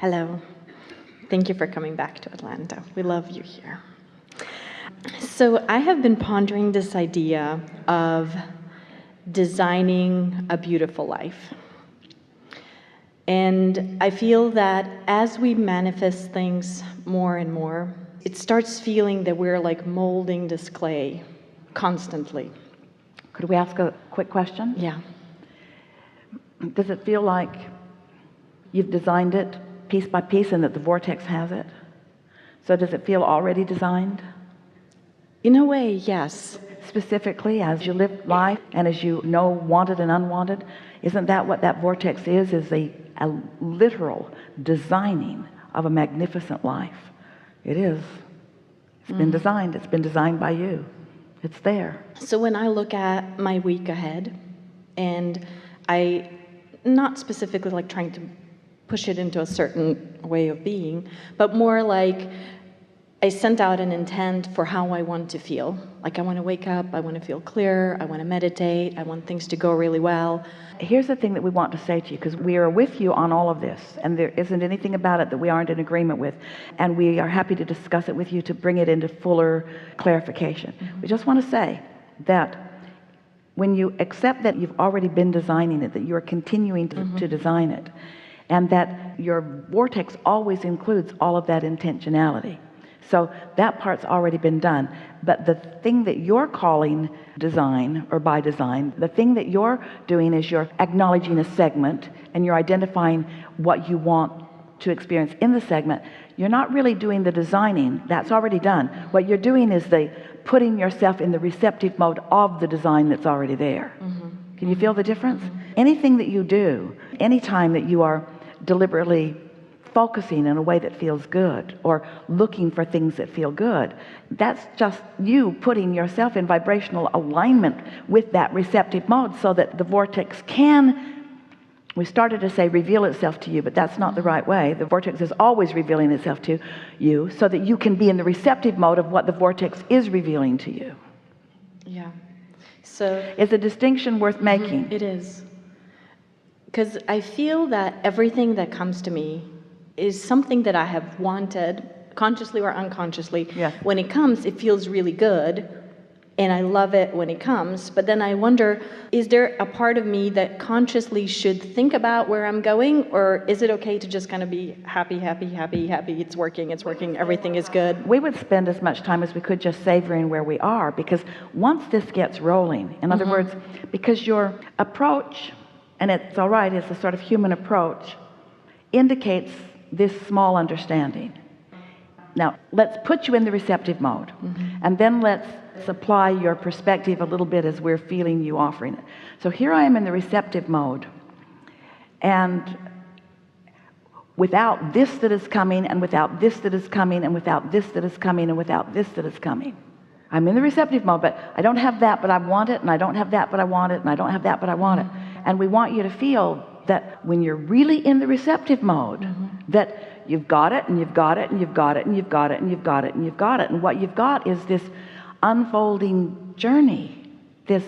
Hello. Thank you for coming back to Atlanta. We love you here. So I have been pondering this idea of designing a beautiful life. And I feel that as we manifest things more and more, it starts feeling that we're like molding this clay constantly. Could we ask a quick question? Yeah. Does it feel like you've designed it piece by piece and that the vortex has it? So does it feel already designed? In a way, yes. Specifically, as you live life and as you know wanted and unwanted, isn't that what that vortex is a literal designing of a magnificent life? It is. It's been designed. It's been designed by you. It's there. So when I look at my week ahead, and I, not specifically like trying to push it into a certain way of being, but more like I sent out an intent for how I want to feel. Like I want to wake up, I want to feel clear, I want to meditate, I want things to go really well. Here's the thing that we want to say to you, because we are with you on all of this, and there isn't anything about it that we aren't in agreement with, and we are happy to discuss it with you to bring it into fuller clarification. We just want to say that when you accept that you've already been designing it, that you're continuing to design it, and that your vortex always includes all of that intentionality. So that part's already been done. But the thing that you're calling design, or by design, the thing that you're doing is you're acknowledging a segment and you're identifying what you want to experience in the segment. You're not really doing the designing. That's already done. What you're doing is the putting yourself in the receptive mode of the design that's already there. Can you feel the difference? Anything that you do, anytime that you are deliberately focusing in a way that feels good or looking for things that feel good, that's just you putting yourself in vibrational alignment with that receptive mode so that the vortex can, we started to say reveal itself to you, but that's not the right way. The vortex is always revealing itself to you so that you can be in the receptive mode of what the vortex is revealing to you. Yeah. So it's a distinction worth making. It is. Because I feel that everything that comes to me is something that I have wanted, consciously or unconsciously. Yes. When it comes, it feels really good, and I love it when it comes. But then I wonder, is there a part of me that consciously should think about where I'm going, or is it okay to just kind of be happy, happy, happy, happy, it's working, everything is good? We would spend as much time as we could just savoring where we are, because once this gets rolling, in other words, because your approach, and it's all right, it's a sort of human approach, indicates this small understanding. Now let's put you in the receptive mode, and then let's apply your perspective a little bit as we're feeling you offering it. So here I am in the receptive mode, and without this that is coming, and without this that is coming, and without this that is coming, and without this that is coming, I'm in the receptive mode, but I don't have that, but I want it, and I don't have that, but I want it, and I don't have that, but I want it. And we want you to feel that when you're really in the receptive mode, that you've got it, and you've got it, and you've got it, and you've got it, and you've got it, and you've got it. And what you've got is this unfolding journey, this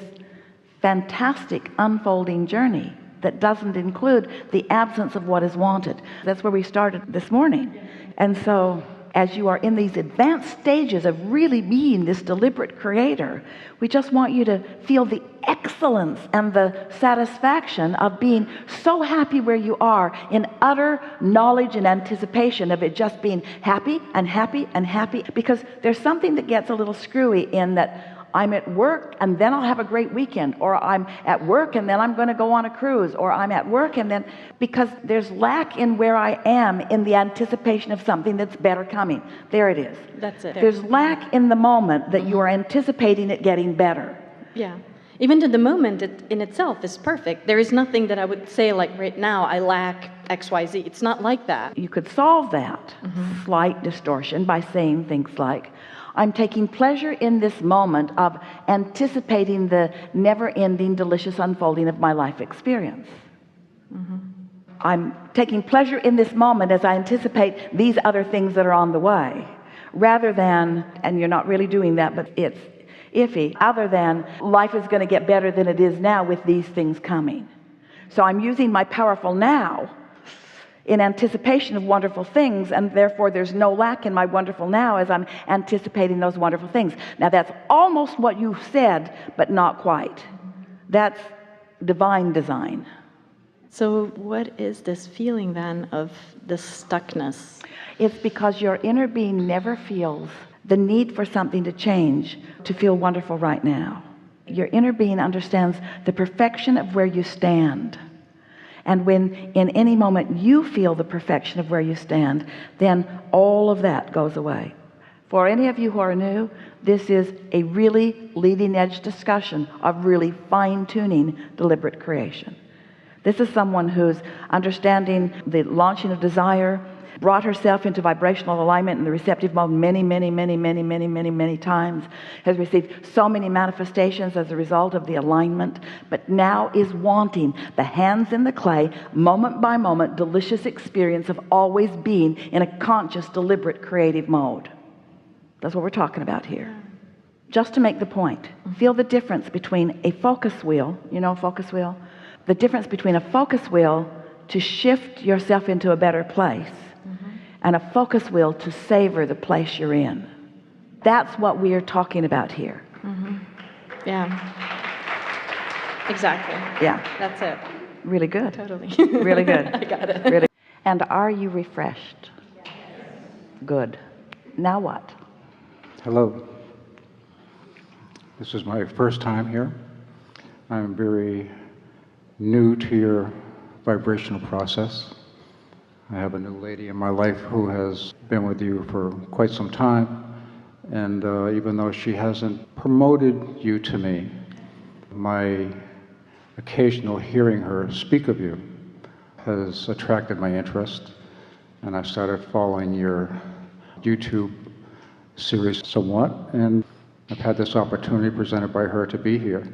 fantastic unfolding journey that doesn't include the absence of what is wanted. That's where we started this morning. And so as you are in these advanced stages of really being this deliberate creator, we just want you to feel the excellence and the satisfaction of being so happy where you are, in utter knowledge and anticipation of it just being happy and happy and happy. Because there's something that gets a little screwy in that I'm at work and then I'll have a great weekend, or I'm at work and then I'm going to go on a cruise, or I'm at work and then, because there's lack in where I am in the anticipation of something that's better coming. There it is. That's it. There's lack in the moment that you are anticipating it getting better. Yeah. Even to the moment in itself is perfect. There is nothing that I would say like right now I lack XYZ. It's not like that. You could solve that slight distortion by saying things like, I'm taking pleasure in this moment of anticipating the never-ending delicious unfolding of my life experience. I'm taking pleasure in this moment as I anticipate these other things that are on the way, rather than, and you're not really doing that, but it's iffy, other than life is going to get better than it is now with these things coming. So I'm using my powerful now in anticipation of wonderful things, and therefore there's no lack in my wonderful now as I'm anticipating those wonderful things. Now that's almost what you said, but not quite. That's divine design. So what is this feeling then of this stuckness? It's because your inner being never feels the need for something to change to feel wonderful right now. Your inner being understands the perfection of where you stand. And when in any moment you feel the perfection of where you stand, then all of that goes away. For any of you who are new, this is a really leading edge discussion of really fine-tuning deliberate creation. This is someone who's understanding the launching of desire, brought herself into vibrational alignment in the receptive mode many times, has received so many manifestations as a result of the alignment, but now is wanting the hands in the clay, moment by moment, delicious experience of always being in a conscious, deliberate, creative mode. That's what we're talking about here. Just to make the point, feel the difference between a focus wheel, you know, focus wheel, the difference between a focus wheel to shift yourself into a better place and a focus wheel to savor the place you're in. That's what we are talking about here. Yeah. Exactly. Yeah. That's it. Really good. Totally. Really good. I got it. Really. And are you refreshed? Good. Now what? Hello. This is my first time here. I'm very new to your vibrational process. I have a new lady in my life who has been with you for quite some time, and even though she hasn't promoted you to me, my occasional hearing her speak of you has attracted my interest, and I started following your YouTube series somewhat, and I've had this opportunity presented by her to be here.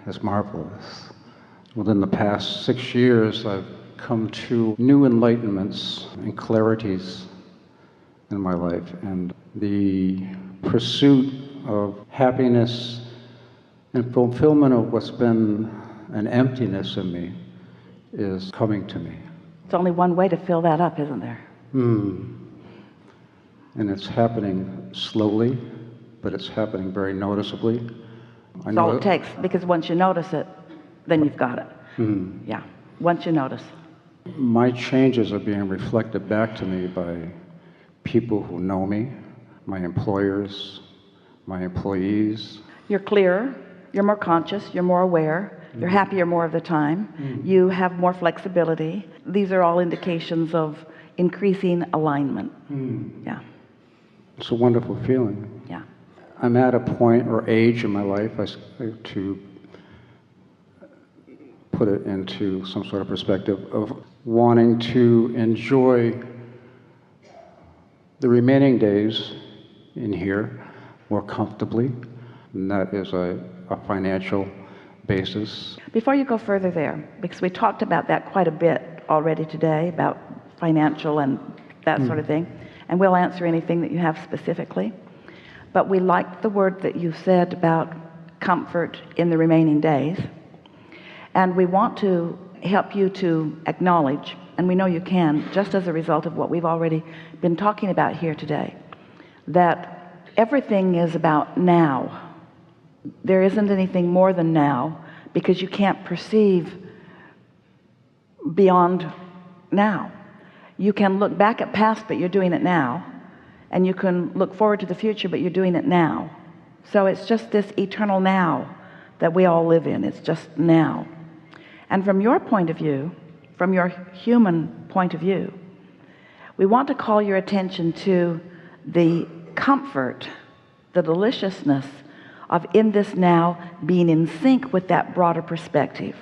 It's marvelous. Within the past 6 years, I've come to new enlightenments and clarities in my life, and the pursuit of happiness and fulfillment of what's been an emptiness in me is coming to me. It's only one way to fill that up, isn't there? And it's happening slowly, but it's happening very noticeably. That's all it takes, because once you notice it, then you've got it. Yeah, once you notice. My changes are being reflected back to me by people who know me, my employers, my employees. You're clearer, you're more conscious, you're more aware, you're happier more of the time, you have more flexibility. These are all indications of increasing alignment. Yeah. It's a wonderful feeling. Yeah. I'm at a point or age in my life, to put it into some sort of perspective, of wanting to enjoy the remaining days in here more comfortably, and that is a financial basis. Before you go further there, because we talked about that quite a bit already today, about financial and that sort of thing, and we'll answer anything that you have specifically, but we liked the word that you said about comfort in the remaining days, and we want to help you to acknowledge, and we know you can, just as a result of what we've already been talking about here today, that everything is about now. There isn't anything more than now, because you can't perceive beyond now. You can look back at past, but you're doing it now, and you can look forward to the future, but you're doing it now. So it's just this eternal now that we all live in. It's just now. And from your point of view, from your human point of view, we want to call your attention to the comfort, the deliciousness of in this now being in sync with that broader perspective,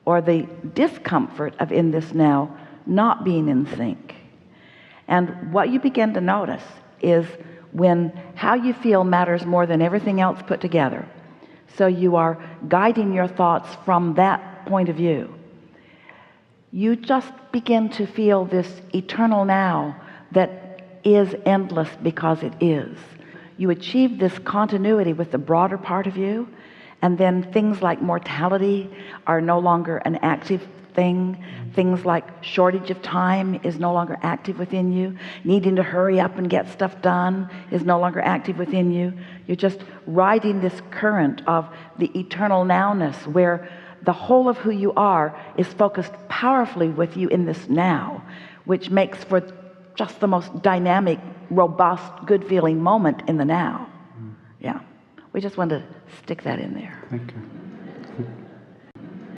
or the discomfort of in this now not being in sync. And what you begin to notice is when how you feel matters more than everything else put together. So you are guiding your thoughts from that point of view. You just begin to feel this eternal now that is endless because it is. You achieve this continuity with the broader part of you, and then things like mortality are no longer an active thing. Things like shortage of time is no longer active within you. Needing to hurry up and get stuff done is no longer active within you. You're just riding this current of the eternal nowness, where the whole of who you are is focused powerfully with you in this now, which makes for just the most dynamic, robust, good feeling moment in the now. Yeah, we just wanted to stick that in there. Thank you.